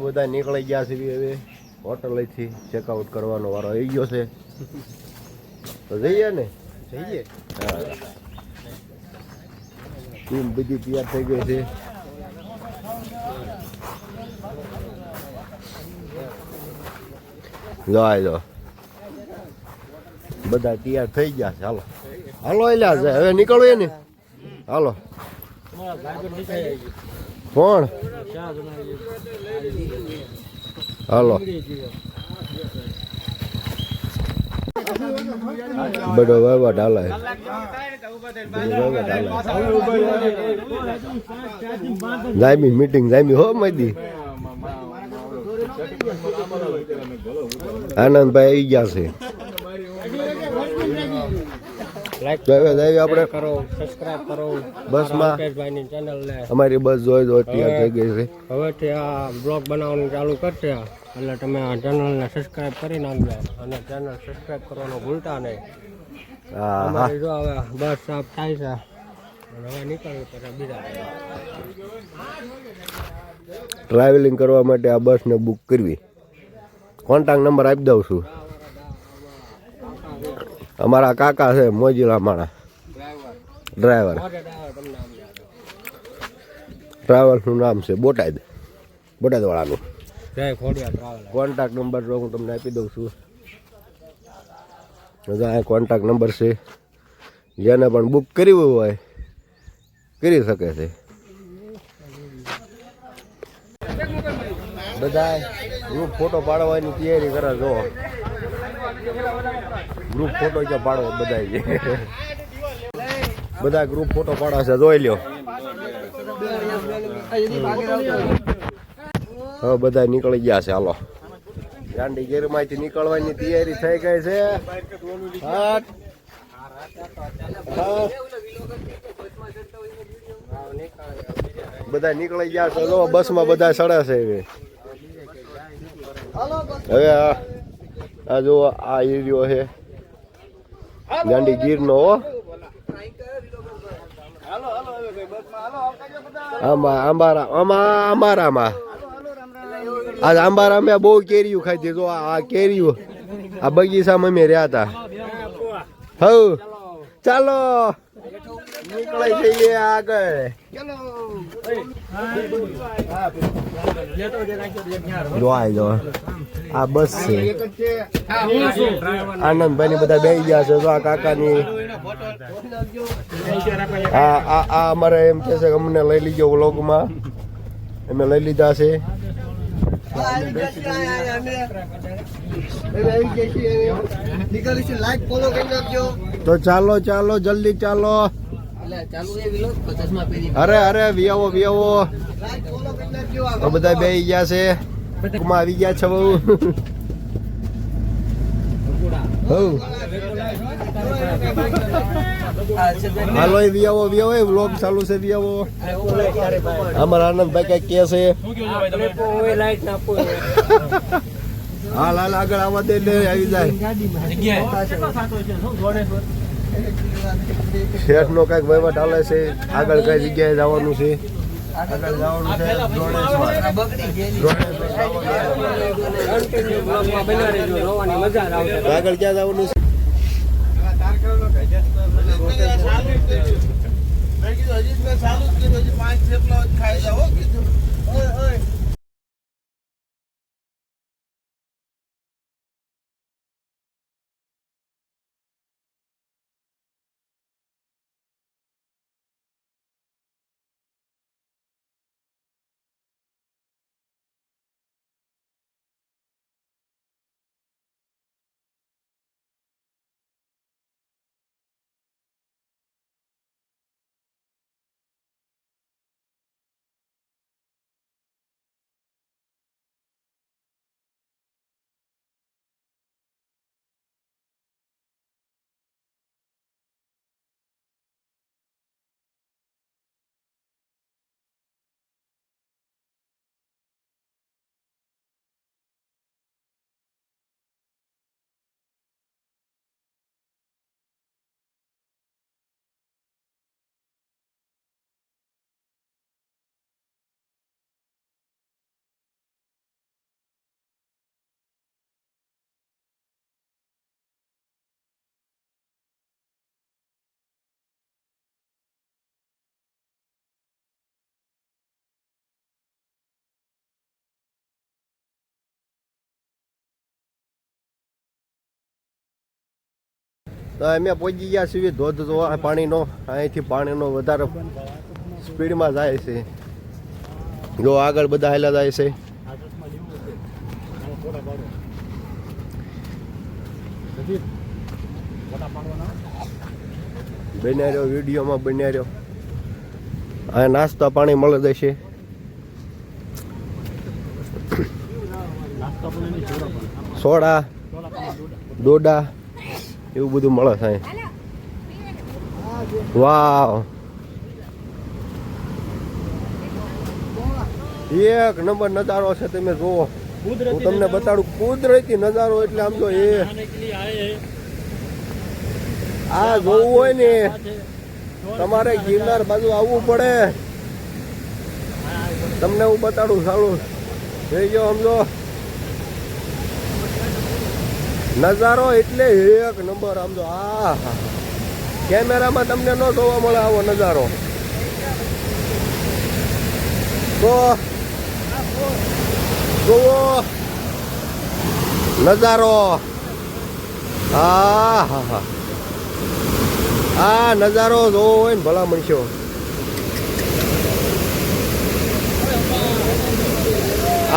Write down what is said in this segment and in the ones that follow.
બધા નીકળી ગયા છે હવે હોટલેથી ચેકઆઉટ કરવાનો વારો આવી ગયો છે તો જઈએ ને જઈએ હા ટીમ બધી તૈયાર થઈ ગઈ છે જો બધા તૈયાર થઈ ગયા છે હાલો હાલો એલા છે હવે નીકળવું ને હાલો કોણ હાલો બધો વહીવટ હાલે જામી મીટિંગ જામી હો મધી આનંદભાઈ આવી ગયા છે આપણે કરો સબસ્ક્રાઇબ કરો બસમાં ભાઈની ચેનલને અમારી બસ જોઈ તૈયાર થઈ ગઈ છે હવેથી આ બ્લોગ બનાવવાનું ચાલુ કરશે એટલે તમે આ ચેનલને સબસ્ક્રાઇબ કરી નાખજો અને ચેનલ સબસ્ક્રાઇબ કરવાનું ભૂલતા નહીં હા જો હવે બસ સાફ થાય છે અને હવે નીકળવું પછી બીજા ટ્રાવેલિંગ કરવા માટે આ બસને બુક કરવી કોન્ટેક્ટ નંબર આપી દઉં છું અમારા કાકા છે મોજીલા માણા ડ્રાઈવર ટ્રાવેલ્સનું નામ છે બોટાદ વાળાનું કોન્ટેક્ટ નંબર જો હું તમને આપી દઉં છું આ કોન્ટેક્ટ નંબર છે જેને પણ બુક કરવું હોય કરી શકે છે બધા ગ્રુપ ફોટો પાડવાની તૈયારી કરે જો ગ્રુપ ફોટો ક્યાં પાડો બધા ગ્રુપ ફોટો પાડવા છે જોઈ લ્યો હવે બધા નીકળી ગયા છે હાલો ગાંડી ગેરમાંથી નીકળવાની તૈયારી થઈ ગઈ છે બધા નીકળી ગયા છે જો બસમાં બધા ચડે છે હવે આ જો આ એરિયો છે ગાંડી ગીરનો આંબારામાં આજ આંબારામે બહુ કેરીયું ખાધી જો આ કેરીયું આ બગીચામાં અમે રહ્યા હતા હવ ચાલો નીકળી જઈએ આગળ જો આ બસ છે આનંદભાઈ ની બધા બેસી ગયા છે જો આ કાકાની આ અમારે એમ કે છે કે અમને લઈ લીજો વ્લોગમાં અમે લઈ લીધા છે તો ચાલો જલ્દી ચાલો અરે વિયાવો તો બધા બેસી ગયા છે આવી ગયા છે બહુ હાલો વિયાવો વ્લોગ ચાલુ છે વિયાવો અમારા આનંદભાઈ કઈ કે છે હાલ આગળ આવવા દે આવી જાય શેઠ નો કઈક વહીવટ હાલે છે આગળ કઈ જગ્યાએ જવાનું છે આગળ જવાનું આગળ ક્યાં જવાનું છે તો અમે પહોંચી ગયા છીએ ધોધ જોવા પાણીનો. અહીંથી પાણીનો વધારે સ્પીડમાં જાય છે. જો આગળ બધા હાલ્યા જાય છે. બન્યા રહ્યો વિડીયોમાં, બન્યા રહ્યો. આ નાસ્તા પાણી મળે જશે. સોડા, દોડા એવું બધું મળે છે. વાવ, એક નંબર નજારો છે. તમે જુઓ, હું તમને બતાડું કુદરતી નજારો. એટલે આમ તો એ આ જોવું હોય ને તમારે ગિરનાર બાજુ આવવું પડે. તમને હું બતાડું સારું જોઈ ગયો. સમજો નજારો એટલે એક નંબર. આમ તો આ કેમેરામાં તમને ન જોવા મળે આવો નજારો. તો જુઓ નજારો. હા હા હા, આ નજારો જોવો હોય ને ભલા મણશો.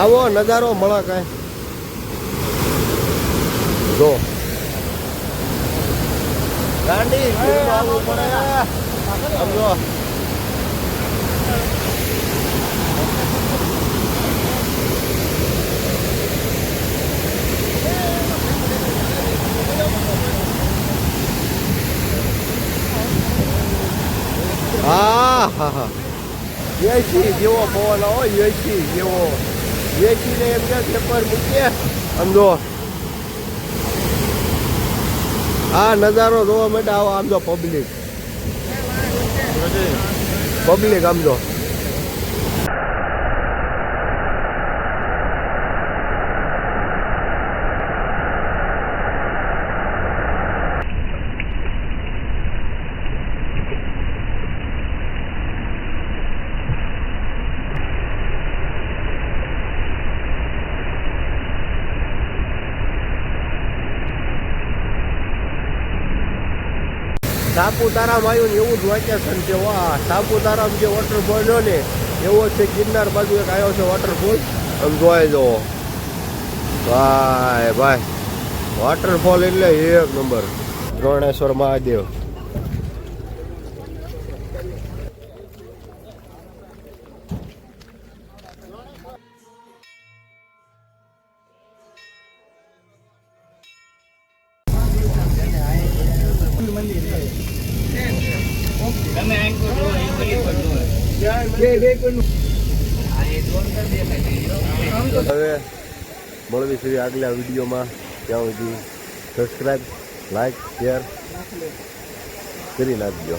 આવો નજારો મળે કાંઈ. જો ગાંડી આવવું પડે. સમજો હા હા હા, એસી જેવો પવન હોય, એસી જેવો. એસી ને એમ કે પેપર મૂકીએ. સમજો આ નજારો જોવા માટે આવો. આમ જો પબ્લિક આમ જો. સાપુતારામાં આવ્યું ને એવું જ વેકેશન છે. વાહ, સાપુતારામાં જે વોટરફોલ રહ્યો ને એવો છે ગિરનાર બાજુ એક આવ્યો છે વોટરફોલ. આમ જોઈ જુઓ ભાઈ ભાઈ, વોટરફોલ એટલે એક નંબર. દ્રોણેશ્વર મહાદેવ. હવે મળવી છે આગલા વિડીયોમાં. ત્યાં સુધી સબસ્ક્રાઈબ, લાઈક, શેર કરી નાખજો.